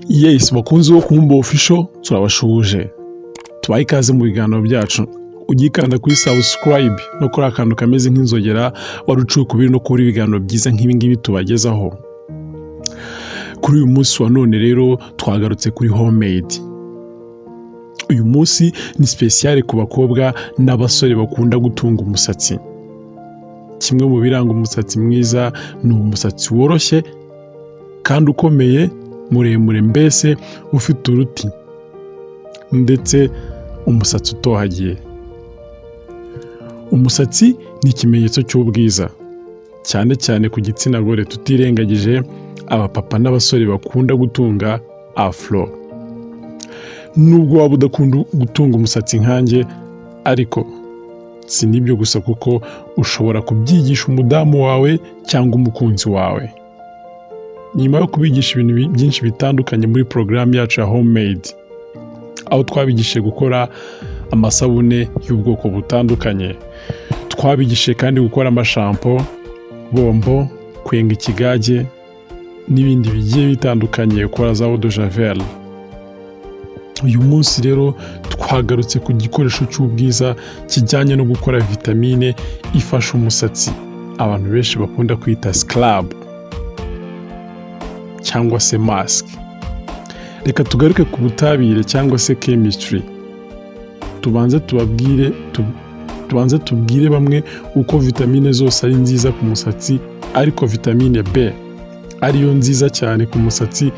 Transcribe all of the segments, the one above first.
Yes, bakunzi bo Kumumba Official turabashuje. Tubaye ikaze mu biganiro byacu. Ugikanda kuri subscribe no kuri akantu kameze nk'inzogera warucuye kubiri no kuri ibiganiro byiza nk'ibi ngibi tubagezaho. Kuri uyu munsi wa none rero twagarutse kuri homemade. Uyu munsi ni special ku bakobwa n'abasore bakunda gutunga umusatsi. Kimwe mu biranga umusatsi mwiza ni umusatsi woroshye kandi ukomeye, muremure, mbese ufite uruti ndetse umusatsi utohagiye. Umusatsi ni ikimenyetso cy'ubwiza, cyane cyane ku gitsina gore, tutirengagije abapapa n'abasore bakunda gutunga afro. Nubwo waba udakunda gutunga umusatsi nkanjye, ariko si nibyo gusa, kuko ushobora kubyigisha umudamu wawe cyangwa umukunzi wawe. Nyuma yo kubigisha ibintu byinshi bitandukanye muri porogaramu yacu ya homemade, aho twabigishije gukora amasabune y'ubwoko butandukanye, twabigishije kandi gukora amashampo, bombo, kwenga ikigage n'ibindi bigiye bitandukanye, gukora za eau de javel. Uyu munsi rero twagarutse ku gikoresho cy'ubwiza kijyanye no gukora vitamine ifasha umusatsi, abantu benshi bakunda kwita scrub cyangwa se mask. Reka tugaruke ku butabire cyangwa se chemistry. Tubanze tubwire bamwe uko vitamine zose ari nziza ku musatsi, ariko vitamine B ariyo nziza cyane ku musatsi,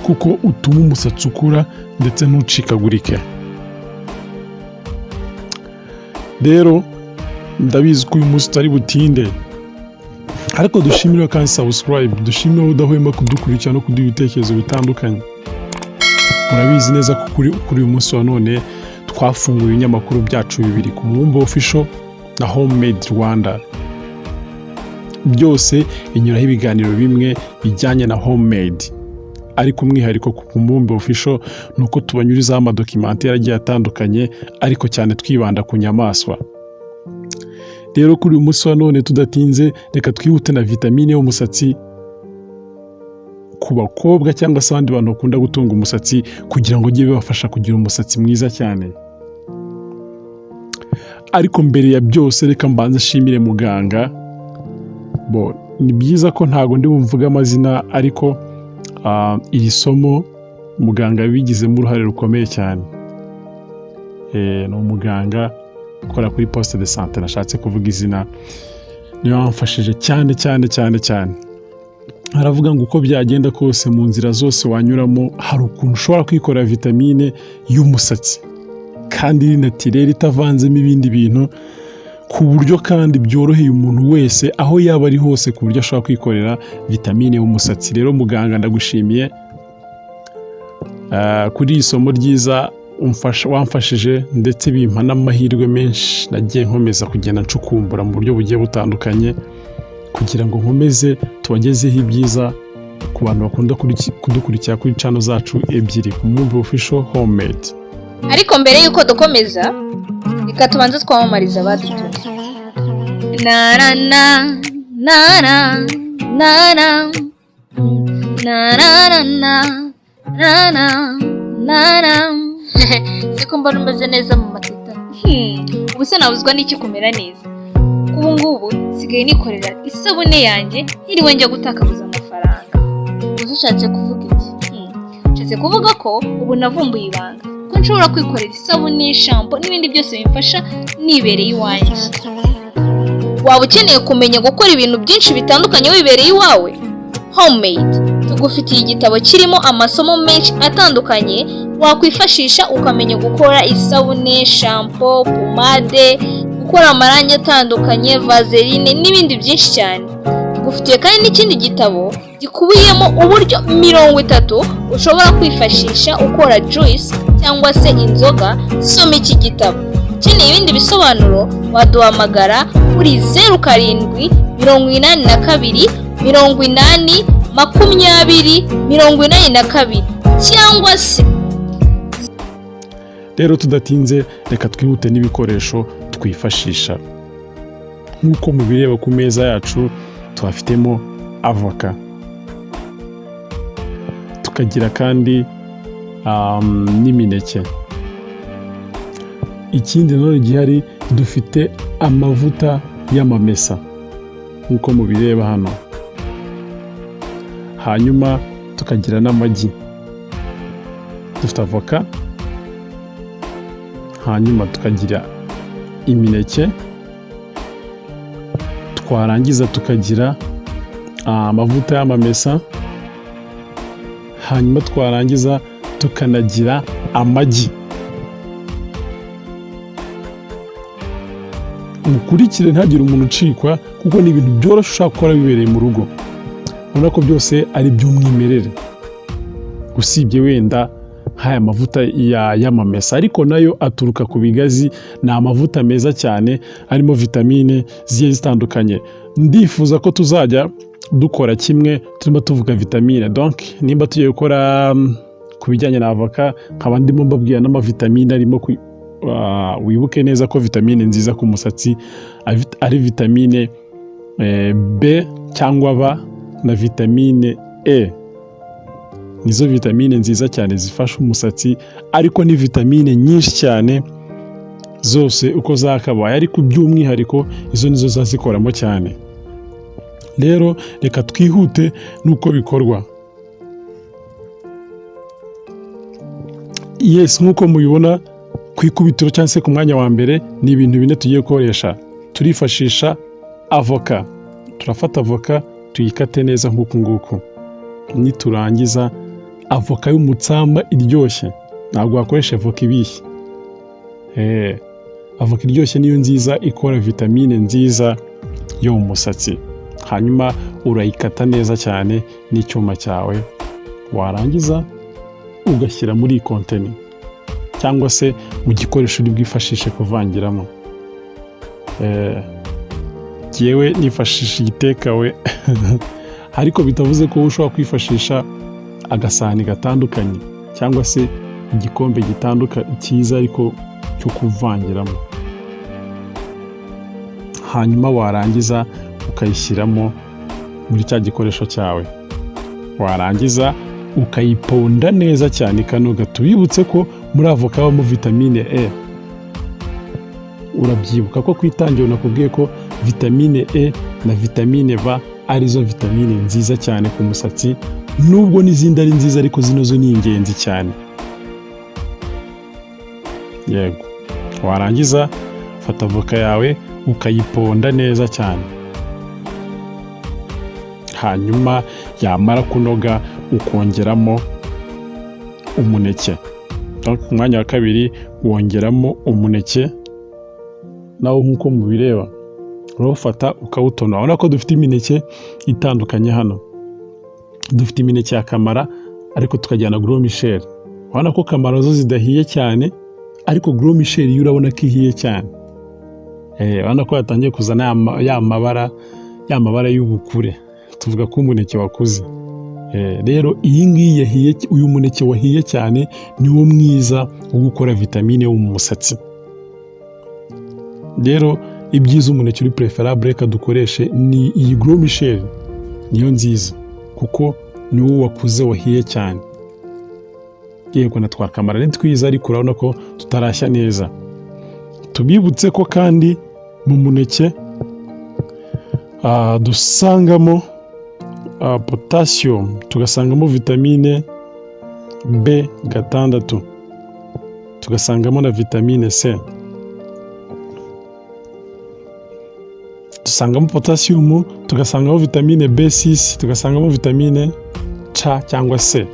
kuko utuma umusatsi ukura ndetse ntucikagurike. Rero ndabizi ko uyu munsi utari butinde, ariko dushimira kandi subscribe, dushimira udahwema kudukurikira no kuduha ibitekerezo bitandukanye. Murabizi neza ko kuri uyu munsi wa none twafunguye ibinyamakuru byacu bibiri, Kumumba Official na Homemade Rwanda. Byose binyuraho ibiganiro bimwe bijyanye na homemade, ariko umwihariko ku Kumumba Official ni uko tubanyurizaho amadokimentari agiye atandukanye, ariko cyane twibanda ku nyamaswa. Rero kuri uyu munsi wa none tudatinze, reka twihute na vitamine y'umusatsi ku bakobwa cyangwa se abandi bantu bakunda gutunga umusatsi, kugira ngo ujye bibafasha kugira umusatsi mwiza cyane. Ariko mbere ya byose reka mbanze nshimire muganga. Ni byiza ko ntago ndi bumvuga amazina, ariko iri somo muganga yabigizemo uruhare rukomeye cyane. Ni umuganga ukora kuri poste de santé, nashatse kuvuga izina, niyo wamfashije cyane cyane cyane cyane. Aravuga ngo uko byagenda kose mu nzira zose wanyuramo, hari ukuntu ushobora kwikora vitamine y'umusatsi kandi iri naturel, itavanzemo ibindi bintu, ku buryo kandi byoroheye umuntu wese aho yaba ari hose, ku buryo ashobora kwikorera vitamine y'umusatsi. Rero muganga ndagushimiye kuri iri somo ryiza wamfashije, ndetse bimpa n'amahirwe menshi nagiye nkomeza kugenda ncukumbura mu buryo bugiye butandukanye, kugira ngo nkomeze tubagezeho ibyiza ku bantu bakunda kudukurikira kuri channel zacu ebyiri, Kumumba Official, Homemade. Ariko mbere yuko dukomeza, reka tubanze twamamariza abadutumye. Na na na na na na na na na na na na na. Siko mbona umeze neza mu matita. Ubu se nabuzwa n'iki kumera neza? Ubu ngubu sigaye nikorera isabune yanjye, ntiriwe njya gutakabuza amafaranga. Ushatse kuvuga iki? Nshatse kuvuga ko ubu navumbuye ibanga, ko nshobora kwikorera isabune, shampoo n'ibindi byose bimfasha nibereye iwanjye. Waba ukeneye kumenya gukora ibintu byinshi bitandukanye wibereye iwawe? Homemade tugufitiye igitabo kirimo amasomo menshi atandukanye wakwifashisha ukamenya gukora isabune, shampoo, pomade, gukora amarangi atandukanye, vaseline n'ibindi byinshi cyane. Tugufitiye kandi n'ikindi gitabo gikubiyemo uburyo 30 ushobora kwifashisha ukora juice cyangwa se inzoga. Soma iki gitabo. Ukeneye ibindi bisobanuro waduhamagara kuri 07 82 80 20 82 cyangwa se. Rero tudatinze, reka twihute n'ibikoresho twifashisha. Nk'uko mubireba ku meza yacu, tuhafitemo avoka, tukagira kandi n'imineke. Ikindi nanone gihari, dufite amavuta y'amamesa nk'uko mubireba hano. Hanyuma tukagira n'amagi. Dufite avoka, hanyuma tukagira imineke, twarangiza tukagira amavuta y'amamesa, hanyuma twarangiza tukanagira amagi. Mukurikire ntagire umuntu ucikwa, kuko ni ibintu byoroshye ushobora gukora bibereye mu rugo. Urabona ko byose ari by'umwimerere, usibye wenda nk'aya mavuta y'amamesa, ariko nayo aturuka ku bigazi. Ni amavuta meza cyane arimo vitamine zigiye zitandukanye. Ndifuza ko tuzajya dukora kimwe turimo tuvuga vitamine. Donc nimba tugiye gukora ku bijyanye na avoka, nkaba ndimo mbabwira n'amavitamine arimo. Wibuke neza ko vitamine nziza ku musatsi ari vitamine B cyangwa B na vitamine E. Nizo vitamine nziza cyane zifasha umusatsi, ariko ni vitamine nyinshi cyane zose uko zakabaye, ariko by'umwihariko izo nizo zazikoramo cyane. Rero reka twihute nuko bikorwa. Yes, nk'uko mubibona ku ikubitiro cyangwa se ku mwanya wa mbere, ni ibintu bine tugiye gukoresha. Turifashisha avoka. Turafata avoka tuyikate neza nk'uku nguku. Niturangiza, avoka y'umutsamba iryoshye, ntabwo wakoresha avoka ibishye. Avoka iryoshye niyo nziza, ikora vitamine nziza yo mu musatsi. Hanyuma urayikata neza cyane n'icyuma cyawe, warangiza ugashyira muri konteni cyangwa se mu gikoresho uri bwifashishe kuvangiramo. Jyewe nifashisha igitekawe ariko bitavuze ko ushobora kwifashisha agasahani gatandukanye cyangwa se igikombe gitandukanye cyiza ariko cyo kuvangiramo. Hanyuma warangiza ukayishyiramo muri cya gikoresho cyawe, warangiza ukayiponda neza cyane ikanoga. Tubibutse ko muri avoka habamo vitamine E. Urabyibuka ko kwitangiro nakubwiye ko vitamine E na vitamine B arizo vitamine nziza cyane ku musatsi, nubwo n'izindi ari nziza ariko zino zo ni ingenzi cyane. Yego, warangiza fata avoka yawe ukayiponda neza cyane, hanyuma yamara kunoga ukongeramo umuneke. Ku mwanya wa kabiri wongeramo umuneke nawo nk'uko mubireba. Urafata ukawutonora. Urabona ko dufite imineke itandukanye hano. Dufite imineke ya kamara, ariko tukajyana gros michel. Urabona ko kamara zo zidahiye cyane, ariko gros michel yo urabona ko ihiye cyane. Urabona ko yatangiye kuzana ya mabara y'ubukure, tuvuga ko umuneke wakuze. Rero iyi ngiyi yahiye, uyu muneke wahiye cyane niwo mwiza wo gukora vitamine yo mu musatsi. Rero ibyiza umuneke uri preferable reka dukoreshe ni iyi gros michel, niyo nziza kuko niwo wakuze wahiye cyane. Yego na twakamara ni twiza, ariko urabona ko tutarashya neza. Tubibutse ko kandi mu muneke dusangamo potassium, tugasangamo vitamine B6, tugasangamo na vitamine C. Dusangamo potassium, tugasangamo vitamine B6, tugasangamo vitamine C cyangwa C.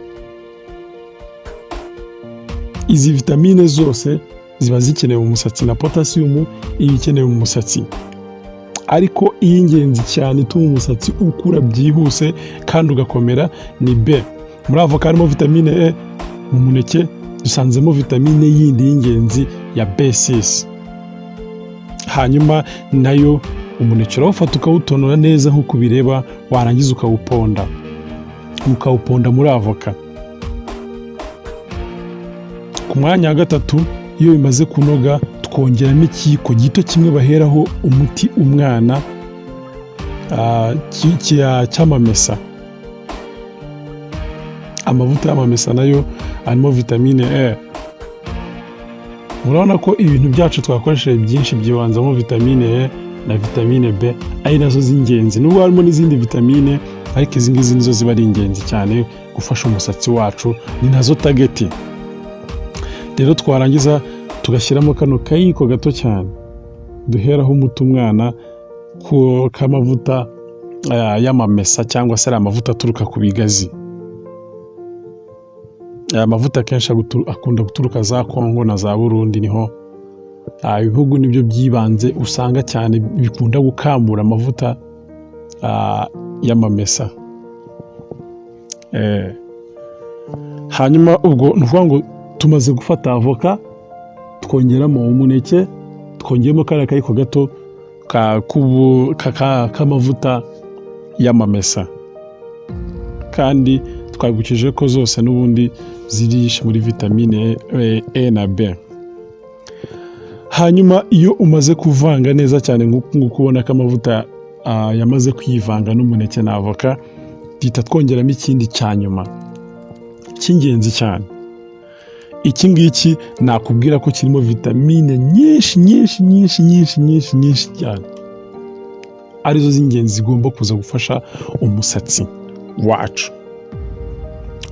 Izi vitamine zose ziba zikenewe mu musatsi, na potassium iba ikenewe mu musatsi, ariko iy'ingenzi cyane ituma umusatsi ukura byihuse kandi ugakomera ni B. Muri avoka harimo vitamine E, mu muneke dusanzemo vitamine yindi y'ingenzi ya B6. Hanyuma nayo umuneke urawufata ukawutonora neza nk'uko ubireba, warangiza ukawuponda muri avoka. Ku mwanya wa gatatu, iyo bimaze kunoga, twongeramo ikiyiko gito kimwe baheraho umuti umwana cy'amamesa. amavuta y'amamesa nayo arimo vitamine E. Murabona ko ibintu byacu twakoresheje byinshi byibanzamo vitamine E na vitamine B ari nazo z'ingenzi, nubwo harimo n'izindi vitamine ariko izi ngizi nizo ziba ari ingenzi cyane gufasha umusatsi wacu, ni nazo tageti. Rero twarangiza tugashyiramo kano kayiko gato cyane duheraho umuti umwana k'amavuta y'amamesa cyangwa se ari amavuta aturuka ku bigazi. Aya mavuta akenshi akunda guturuka za Kongo na za Burundi, niho ibihugu nibyo byibanze usanga cyane bikunda gukamura amavuta y'amamesa. Hanyuma ubwo ni ukuvuga ngo tumaze gufata avoka, twongeramo umuneke, twongeramo kariya kayiko gato k'amavuta y'amamesa, kandi twabibukije ko zose n'ubundi zirishe muri vitamine E na B. Hanyuma iyo umaze kuvanga neza cyane nk'uko ubona ko amavuta yamaze kwivanga n'umuneke na avoka, duhita twongeramo ikindi cya nyuma cy'ingenzi cyane. Iki ngiki nakubwira ko kirimo vitamine nyinshi cyane, arizo z'ingenzi zigomba kuza gufasha umusatsi wacu.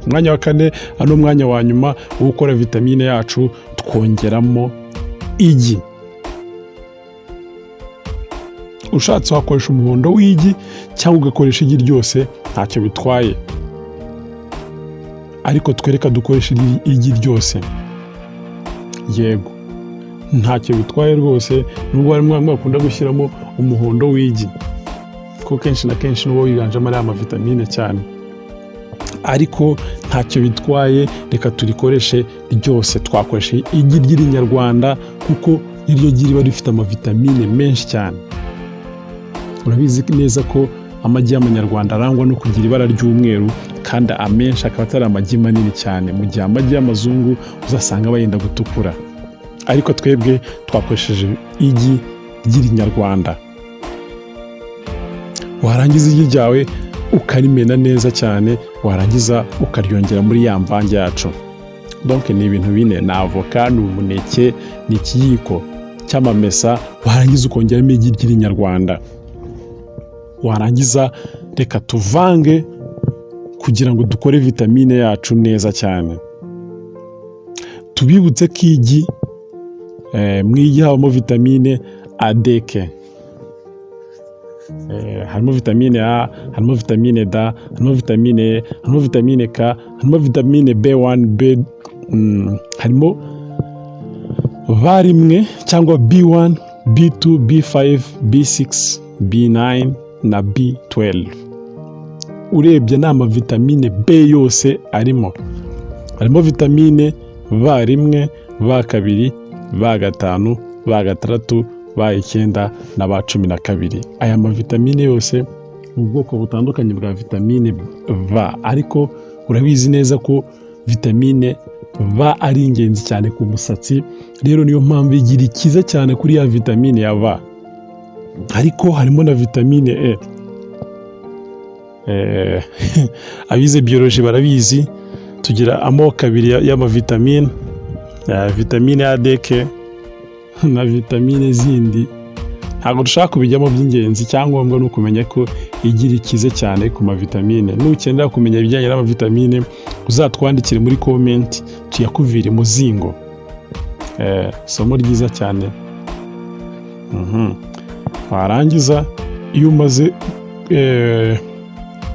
Umwanya wa kane, ano mwanya wa nyuma wo gukora vitamine yacu, twongeramo igi. Ushatse wakoresha umuhondo w'igi cyangwa ugakoresha igi ryose, ntacyo bitwaye, ariko twereka dukoresha igi ryose. Yego, ntacyo bitwaye rwose, nubwo harimo bakunda gushyiramo umuhondo w'igi, kuko kenshi na kenshi n'uwo wiganjemo ari amavitamine cyane, ariko ntacyo bitwaye, reka turikoreshe ryose. Twakoresha igi ry'irinyarwanda kuko iryo gi riba rifite amavitamine menshi cyane. Urabizi neza ko amagi y'amanyarwanda arangwa no kugira ibara ry'umweru, kandi amenshi akaba atari amagi manini cyane, mu gihe amagi y'amazungu uzasanga bayenda gutukura. Ariko twebwe twakoresheje igi ry'irinyarwanda. Warangiza igi ryawe ukarimena neza cyane, warangiza ukaryongera muri ya mvange yacu. Donc ni ibintu bine: ni avoka, ni umuneke, ni ikiyiko cy'amamesa, warangiza ukongeramo igi ry'irinyarwanda. Warangiza reka tuvange kugira ngo dukore vitamine yacu neza cyane. Tubibutse ko igi mu igi habamo vitamine A-D-K. Harimo vitamine A, harimo vitamine D, harimo vitamine E, harimo vitamine K, harimo vitamine B1, harimo rimwe cyangwa B1, B2, B5, B6, B9 na B12. Urebye ni amavitamine B yose arimo. Harimo vitamine B1, B2, B5, B6, B9 na B12. Aya mavitamine yose mu bwoko butandukanye bwa vitamine B, ariko urabizi neza ko vitamine B ari ingenzi cyane ku musatsi. Rero niyo mpamvu igira ikiza cyane kuri ya vitamine ya B. Ariko harimo na vitamine E. Abize biology barabizi, tugira amoko abiri y'amavitamine, vitamine A-D-K na vitamine zindi. Ntabwo dushaka kubijyamo by'ingenzi, cyangwa no kumenya ko igira ikize cyane ku mavitamine. Nukenera kumenya ibijyanye n'amavitamine, uzatwandikire muri comment tuyakuvire muzingo. Somo ryiza cyane. Warangiza iyo umaze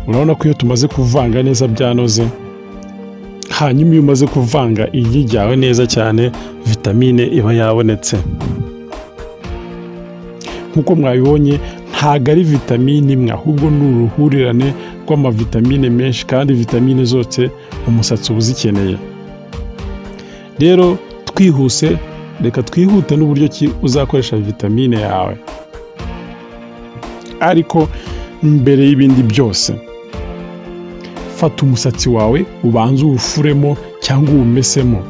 urabona ko iyo tumaze kuvanga neza byanoze, hanyuma iyo umaze kuvanga igi ryawe neza cyane, vitamine iba yabonetse. Nkuko mwabibonye, ntago ari vitamine imwe, ahubwo ni uruhurirane rw'amavitamine menshi, kandi vitamine zose umusatsi uba uzikeneye. Rero twihuse, reka twihute n'uburyo ki uzakoresha vitamine yawe. Ariko mbere y'ibindi byose, fata umusatsi wawe ubanze uwufuremo cyangwa uwumesemo.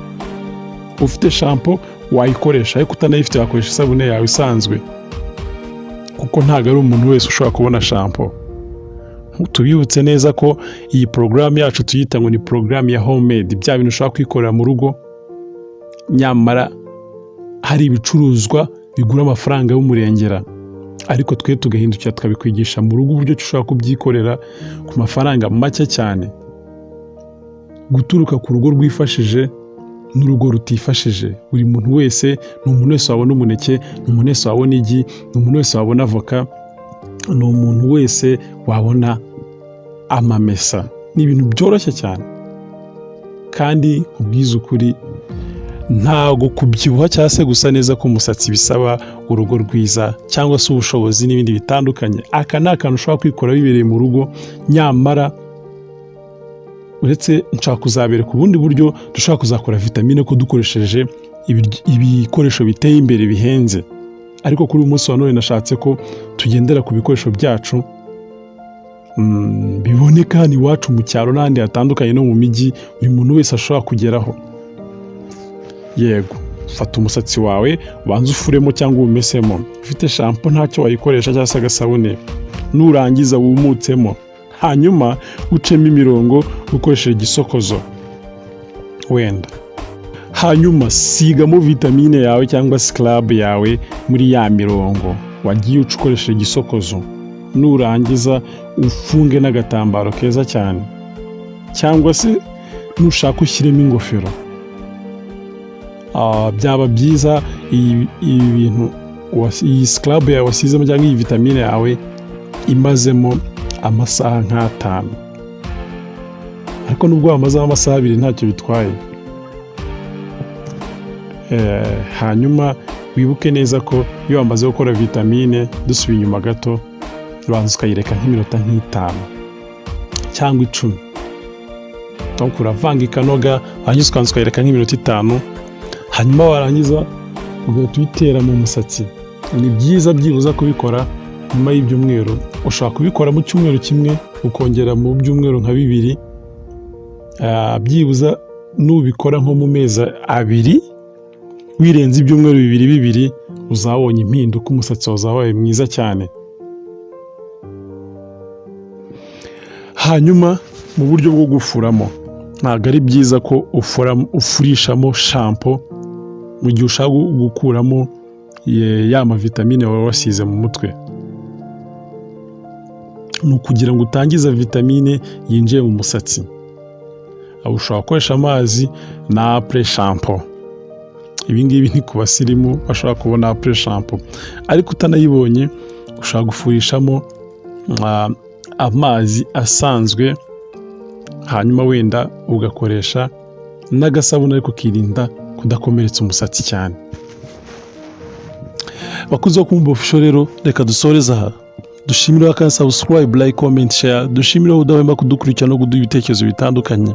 Ufite shampoo wayikoresha, ariko utanayifite wakoresha isabune yawe isanzwe, kuko ntabwo ari umuntu wese ushobora kubona shampoo. tubibutse neza ko iyi porogaramu yacu tuyita ngo ni porogaramu ya homemade, bya bintu ushobora kwikorera mu rugo nyamara hari ibicuruzwa bigura amafaranga y'umurengera, ariko twe tugahindukira tukabikwigisha mu rugo uburyo ushobora kubyikorera ku mafaranga make cyane, guturuka ku rugo rwifashije n'urugo rutifashije. Buri muntu wese ni umuntu wese wabona umuneke, ni umuntu wese wabona igi, ni umuntu wese wabona avoka, ni umuntu wese wabona amamesa. Ni ibintu byoroshye cyane kandi ubwiza ukuri, ntago kubyibuha cyangwa se gusa neza k'umusatsi bisaba urugo rwiza cyangwa se ubushobozi n'ibindi bitandukanye. Aka ni akantu ushobora kwikora wibereye mu rugo, nyamara uretse nshaka kuzabereka ubundi buryo dushobora kuzakora vitamine ko dukoresheje ibikoresho biteye imbere bihenze, ariko kuri uyu munsi wa none nashatse ko tugendera ku bikoresho byacu biboneka hano iwacu mu cyaro n'ahandi hatandukanye no mu mijyi, buri muntu wese ashobora kugeraho. Yego, fata umusatsi wawe ubanze ufuremo cyangwa umesemo, ufite shampo ntacyo wayikoresha cyangwa se agasabune, nurangiza wumutsemo, hanyuma ucemo imirongo ukoresheje igisokozo wenda, hanyuma sigamo vitamine yawe cyangwa scrub yawe muri ya mirongo wagiye ukoresheje igisokozo, nurangiza ufunge n'agatambaro keza cyane, cyangwa se nushaka ushyiremo ingofero. Byaba byiza iyi bintu iyi scrub yawe wasizemo cyangwa iyi vitamine yawe imazemo amasaha nk'atanu, ariko nubwo wamazemo amasaha 2 ntacyo bitwaye. Hanyuma wibuke neza ko iyo wamaze gukora vitamine, dusubiye inyuma gato, ubanza ukayireka nk'iminota 5 cyangwa 10, donc uravanga ikanoga, hanyuma ukanza ukayireka nk'iminota 5, hanyuma warangiza ugahita uyitera mu musatsi. Ni byiza byibuza kubikora nyuma y'ibyumweru, ushobora kubikora mu cyumweru kimwe ukongera mu byumweru nka 2, byibuza nubikora nko mu mezi 2, wirenze ibyumweru 2 uzabonye impinduka, umusatsi wawe uzabaye mwiza cyane. Hanyuma mu buryo bwo gufuramo, ntabwo ari byiza ko ufurishamo shampo mu gihe ushaka gukuramo ya mavitamine wawe wasize mu mutwe. Ni ukugira ngo utangiza vitamine yinjiye mu musatsi, aho ushobora gukoresha amazi na après shampoo. Ibi ngibi ni ku basirimu bashobora kubona après shampoo, ariko utanayibonye ushobora gufurishamo amazi asanzwe, hanyuma wenda ugakoresha n'agasabune, ariko ukirinda kudakomeretsa umusatsi cyane. Bakunze wo kumva official rero, reka dusoreza aha. Dushimire wakanda subscribe, like, comment, share. Dushimire udahwema kudukurikirana no kuduha ibitekerezo bitandukanye.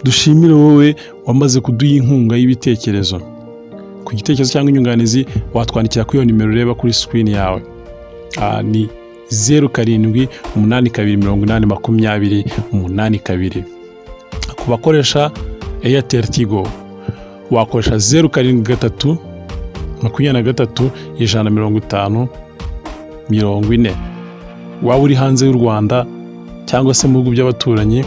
Dushimire wowe wamaze kuduha inkunga y'ibitekerezo. Ku gitekerezo cyangwa inyunganizi watwandikira kuri iyo nimero ureba kuri screen yawe. Ni 0782802082. Ku bakoresha Airtel Tigo wakoresha 0723 150 waba uri hanze y'u Rwanda cyangwa se mu bihugu by'abaturanyi,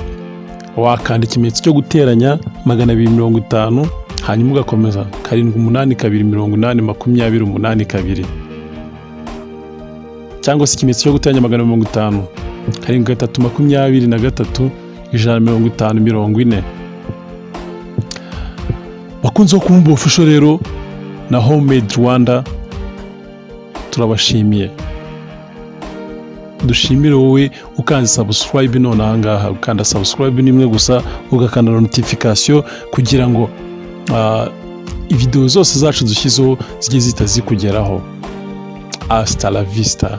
wakanda ikimenyetso cyo guteranya 250, hanyuma ugakomeza 782802082, cyangwa se ikimenyetso cyo guteranya 250 723 Bakunze kumva official rero na Homemade Rwanda, turabashimiye. Dushimire wowe ukanda subscribe none ahangaha, ukanda subscribe nimwe gusa, ugakanda notification kugira ngo video zose zacu dushyizeho zijye zitazikugeraho. Hasta la vista.